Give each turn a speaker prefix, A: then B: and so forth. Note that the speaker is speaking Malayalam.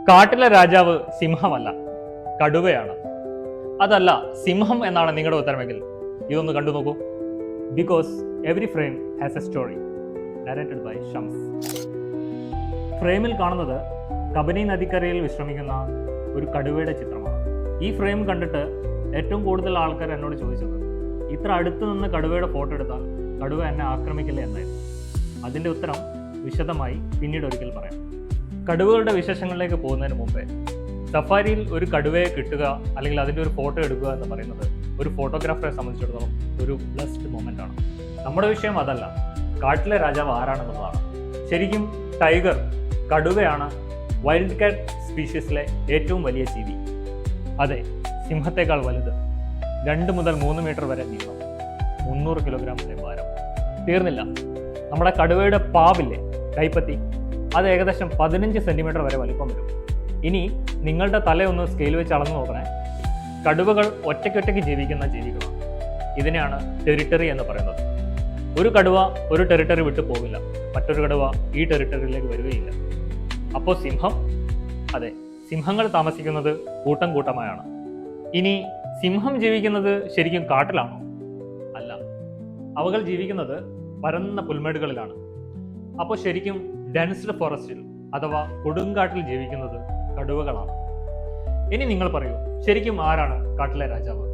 A: കാട്ടിലെ രാജാവ് സിംഹമല്ല, കടുവയാണ്. അതല്ല സിംഹം എന്നാണ് നിങ്ങളുടെ ഉത്തരമെങ്കിൽ ഇതൊന്ന് കണ്ടു നോക്കൂ. Because every frame has a story. Narrated by Shams. ഫ്രെയിമിൽ കാണുന്നത് കബനി നദിക്കരയിൽ വിശ്രമിക്കുന്ന ഒരു കടുവയുടെ ചിത്രമാണ്. ഈ ഫ്രെയിം കണ്ടിട്ട് ഏറ്റവും കൂടുതൽ ആൾക്കാർ എന്നോട് ചോദിച്ചത്, ഇത്ര അടുത്ത് നിന്ന് കടുവയുടെ ഫോട്ടോ എടുത്താൽ കടുവ എന്നെ ആക്രമിക്കില്ല എന്നായിരുന്നു. അതിൻ്റെ ഉത്തരം വിശദമായി പിന്നീട് ഒരിക്കൽ പറയാം. കടുവകളുടെ വിശേഷങ്ങളിലേക്ക് പോകുന്നതിന് മുമ്പേ, സഫാരിയിൽ ഒരു കടുവയെ കിട്ടുക അല്ലെങ്കിൽ അതിൻ്റെ ഒരു ഫോട്ടോ എടുക്കുക എന്ന് പറയുന്നത് ഒരു ഫോട്ടോഗ്രാഫറെ സംബന്ധിച്ചിടത്തോളം ഒരു ബ്ലസ്ഡ് മൊമെൻ്റ് ആണ്. നമ്മുടെ വിഷയം അതല്ല, കാട്ടിലെ രാജാവ് ആരാണെന്നുള്ളതാണ്. ശരിക്കും ടൈഗർ, കടുവയാണ് വൈൽഡ് കാറ്റ് സ്പീഷീസിലെ ഏറ്റവും വലിയ ജീവി. അതെ, സിംഹത്തേക്കാൾ വലുത്, 2 മുതൽ 3 മീറ്റർ വരെ നീളം, 300 കിലോഗ്രാം വരെ ഭാരം. തീർന്നില്ല, നമ്മുടെ കടുവയുടെ പാവില്ലേ, കൈപ്പത്തി, അത് ഏകദേശം 15 സെൻറ്റിമീറ്റർ വരെ വലിപ്പം വരും. ഇനി നിങ്ങളുടെ തലയൊന്ന് സ്കെയിൽ വെച്ച് അളന്നു നോക്കണേ. കടുവകൾ ഒറ്റയ്ക്കൊറ്റയ്ക്ക് ജീവിക്കുന്ന ജീവികളാണ്. ഇതിനെയാണ് ടെറിട്ടറി എന്ന് പറയുന്നത്. ഒരു കടുവ ഒരു ടെറിട്ടറി വിട്ടു പോകില്ല, മറ്റൊരു കടുവ ഈ ടെറിട്ടറിയിലേക്ക് വരികയില്ല. അപ്പോൾ സിംഹം, അതെ, സിംഹങ്ങൾ താമസിക്കുന്നത് കൂട്ടം കൂട്ടമായാണ്. ഇനി സിംഹം ജീവിക്കുന്നത് ശരിക്കും കാട്ടിലാണോ? അല്ല, അവകൾ ജീവിക്കുന്നത് പരന്ന പുൽമേടുകളിലാണ്. അപ്പോൾ ശരിക്കും ഡെൻസ്ഡ് ഫോറസ്റ്റിൽ അഥവാ കൊടുങ്കാട്ടിൽ ജീവിക്കുന്നത് കടുവകളാണ്. ഇനി നിങ്ങൾ പറയൂ, ശരിക്കും ആരാണ് കാട്ടിലെ രാജാവ്?